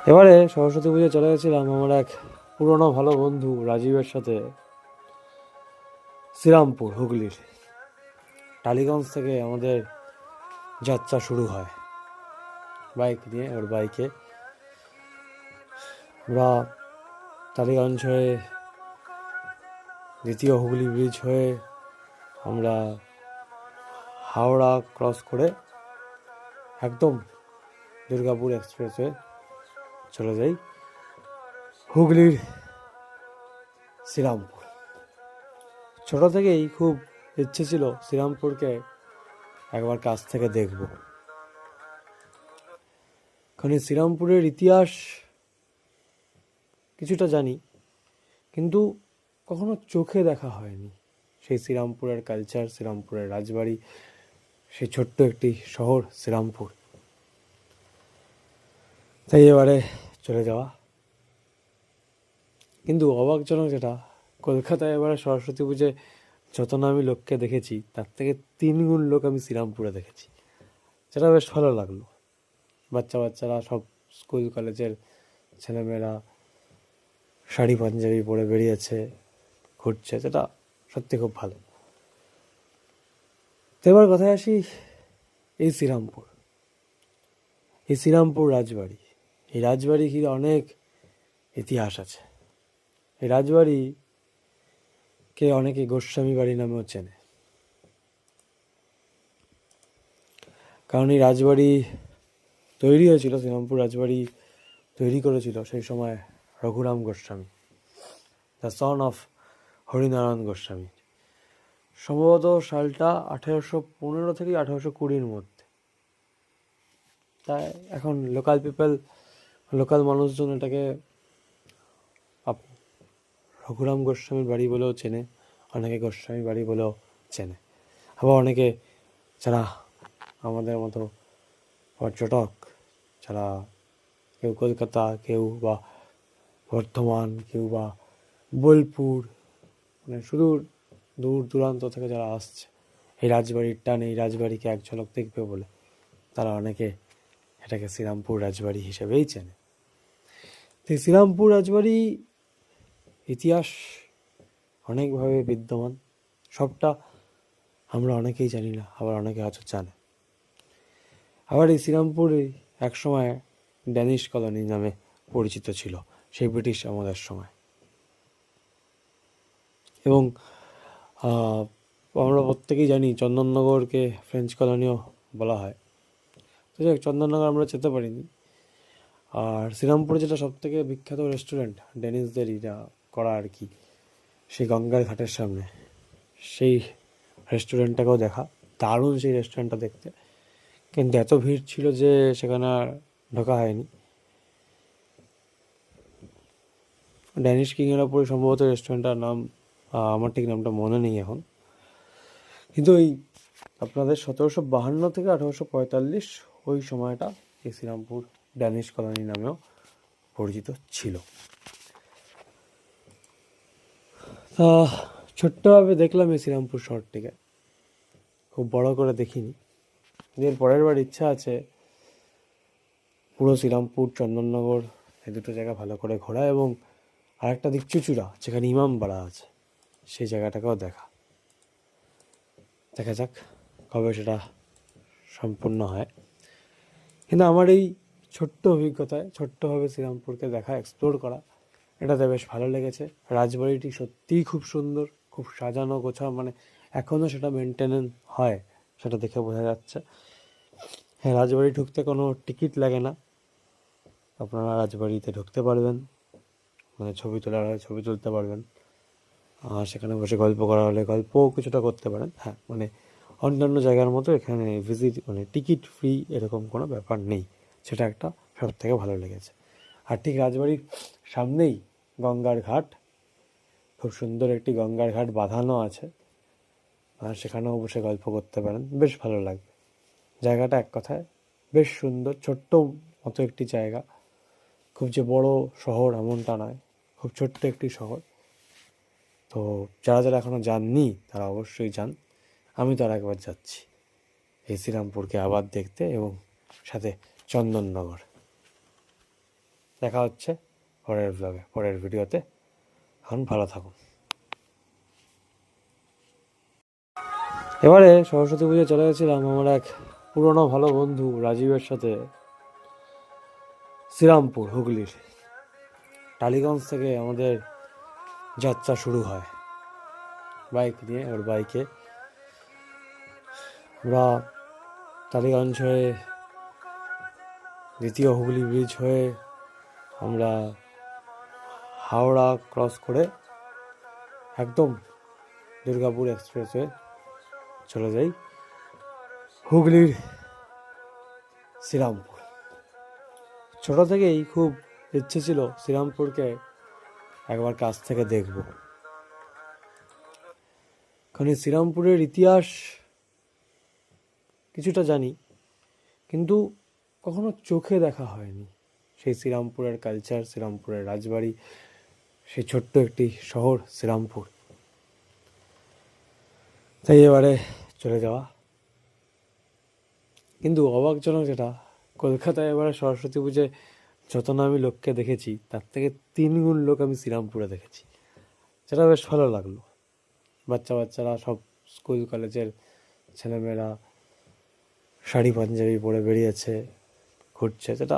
এবারে সরস্বতী পুজো চলে গেছিলাম আমার এক পুরনো ভালো বন্ধু রাজীবের সাথে শ্রীরামপুর, হুগলির টালিগঞ্জ থেকে আমাদের যাত্রা শুরু হয় বাইক নিয়ে। ওর বাইকে আমরা টালিগঞ্জ হয়ে, দ্বিতীয় হুগলি ব্রিজ হয়ে আমরা হাওড়া ক্রস করে একদম দুর্গাপুর এক্সপ্রেসে চলে যাই হুগলির শ্রীরামপুর। ছোট থেকেই খুব ইচ্ছে ছিল শ্রীরামপুরকে একবার কাছ থেকে দেখব, কারণ এই শ্রীরামপুরের ইতিহাস কিছুটা জানি, কিন্তু কখনো চোখে দেখা হয়নি সেই শ্রীরামপুরের কালচার, শ্রীরামপুরের রাজবাড়ি, সেই ছোট্ট একটি শহর শ্রীরামপুর। তাই এবারে চলে যাওয়া। কিন্তু অবাকজনক যেটা, কলকাতায় এবারে সরস্বতী পুজোয় যত না আমি লোককে দেখেছি তার থেকে 3 গুণ লোক আমি শ্রীরামপুরে দেখেছি, যেটা বেশ ভালো লাগলো। বাচ্চারা সব স্কুল কলেজের ছেলেমেয়েরা শাড়ি পাঞ্জাবি পরে বেরিয়েছে, ঘুরছে, যেটা সত্যি খুব ভালো। তো এবার কথায় আসি, এই শ্রীরামপুর রাজবাড়ি, এই রাজবাড়ি কি অনেক ইতিহাস আছে। এই রাজবাড়িকে অনেকে গোস্বামী বাড়ি নামেও চেনে, কারণ এই রাজবাড়ি তৈরি হয়েছিল, শ্রীরামপুর রাজবাড়ি তৈরি করেছিল সেই সময় Raghuram Goswami, the son of Harinarayan Goswami. সম্ভবত সালটা 1815 থেকে 1820 মধ্যে। তাই এখন লোকাল মানুষজন এটাকে রঘুরাম গোস্বামীর বাড়ি বলেও চেনে, অনেকে গোস্বামী বাড়ি বলেও চেনে। আবার অনেকে যারা আমাদের মতো পর্যটক, যারা কেউ কলকাতা, কেউ বা বর্ধমান, কেউ বা বোলপুর, মানে দূর দূরান্ত থেকে যারা আসছে এই রাজবাড়ির টানে, এই রাজবাড়িকে এক ঝলক দেখবে বলে, তারা অনেকে এটাকে শ্রীরামপুর রাজবাড়ি হিসেবেই চেনে। তো শ্রীরামপুর রাজবাড়ি ইতিহাস অনেকভাবে বিদ্যমান, সবটা আমরা অনেকেই জানি না, আবার অনেকে হয়তো জানে। আবার এই শ্রীরামপুরে একসময় ড্যানিশ কলোনি নামে পরিচিত ছিল সেই ব্রিটিশ আমলের সময়। এবং আমরা প্রত্যেকেই জানি চন্দননগরকে ফ্রেঞ্চ কলোনিও বলা হয়। তো যাই হোক, চন্দননগর আমরা যেতে পারিনি। আর শ্রীরামপুরে যেটা সবথেকে বিখ্যাত রেস্টুরেন্ট ডেনিশদেরই যা করা আর কি, সেই গঙ্গার ঘাটের সামনে, সেই রেস্টুরেন্টটাকেও দেখা। দারুণ সেই রেস্টুরেন্টটা দেখতে, কিন্তু এত ভিড় ছিল যে সেখানে আর ঢোকা হয়নি। ড্যানিশ কিংয়ের ওপরে সম্ভবত রেস্টুরেন্টটার নাম, আমার ঠিক নামটা মনে নেই এখন। কিন্তু ওই আপনাদের 1752 থেকে 1845 ওই সময়টা এই শ্রীরামপুর ড্যানিশ কলোনি নামেও পরিচিত ছিল। তা ছোট্টভাবে দেখলাম এই শ্রীরামপুর শহরটিকে, খুব বড় করে দেখিনি। এর পরের বার ইচ্ছা আছে পুরো শ্রীরামপুর, চন্দননগর এই দুটো জায়গা ভালো করে ঘোরা, এবং আরেকটা দিক চুঁচুড়া, যেখানে ইমামবাড়া আছে, সেই জায়গাটাকেও দেখা যাক কবে সেটা সম্পূর্ণ হয়। কিন্তু আমার এই ছোট্ট অভিজ্ঞতায় ছোট্টভাবে শ্রীরামপুরকে দেখা, এক্সপ্লোর করা, এটাতে বেশ ভালো লেগেছে। রাজবাড়িটি সত্যিই খুব সুন্দর, খুব সাজানো গোছানো, মানে এখনও সেটা মেনটেনেন্স হয়, সেটা দেখে বোঝা যাচ্ছে। হ্যাঁ, রাজবাড়ি ঢুকতে কোনো টিকিট লাগে না, আপনারা রাজবাড়িতে ঢুকতে পারবেন, মানে ছবি তোলার হলে ছবি তুলতে পারবেন, আর সেখানে বসে গল্প করা হলে গল্পও কিছুটা করতে পারেন। হ্যাঁ, মানে অন্যান্য জায়গার মতো এখানে ভিজিট, মানে টিকিট ফ্রি এরকম কোনো ব্যাপার নেই, সেটা একটা সব থেকে ভালো লেগেছে। আর ঠিক রাজবাড়ির সামনেই গঙ্গার ঘাট, খুব সুন্দর একটি গঙ্গার ঘাট বাঁধানো আছে, আর সেখানেও বসে গল্প করতে পারেন, বেশ ভালো লাগবে। জায়গাটা এক কথায় বেশ সুন্দর, ছোট্ট মতো একটি জায়গা, খুব যে বড় শহর এমনটা নয়, খুব ছোট্ট একটি শহর। তো যারা এখনও যাননি তারা অবশ্যই যান। আমি তো আর একবার যাচ্ছি এই শ্রীরামপুরকে আবার দেখতে, এবং সাথে চন্দননগর। দেখা হচ্ছে পরের ব্লগে, পরের ভিডিওতে। এখন ভালো থাকুন। এবারে সরস্বতী পুজো চলে গেছিলাম আমার এক পুরনো ভালো বন্ধু রাজীবের সাথে শ্রীরামপুর, হুগলির। টালিগঞ্জ থেকে আমাদের যাত্রা শুরু হয় বাইক নিয়ে। ওর বাইকে আমরা টালিগঞ্জ হয়ে, দ্বিতীয় হুগলি ব্রিজ হয়ে আমরা হাওড়া ক্রস করে একদম দুর্গাপুর এক্সপ্রেসওয়ে চলে যাই হুগলির শ্রীরামপুর। ছোট থেকেই খুব ইচ্ছে ছিল শ্রীরামপুরকে একবার কাছ থেকে দেখব, কারণ এই শ্রীরামপুরের ইতিহাস কিছুটা জানি, কিন্তু কখনো চোখে দেখা হয়নি সেই শ্রীরামপুরের কালচার, শ্রীরামপুরের রাজবাড়ি, সেই ছোট্ট একটি শহর শ্রীরামপুর। তাই এবারে চলে যাওয়া। কিন্তু অবাকজনক যেটা, কলকাতায় এবারে সরস্বতী পুজোয় যত না আমি লোককে দেখেছি তার থেকে 3 গুণ লোক আমি শ্রীরামপুরে দেখেছি, যেটা বেশ ভালো লাগলো। বাচ্চারা সব স্কুল কলেজের ছেলেমেয়েরা শাড়ি পাঞ্জাবি পরে বেরিয়েছে, ঘুরছে, যেটা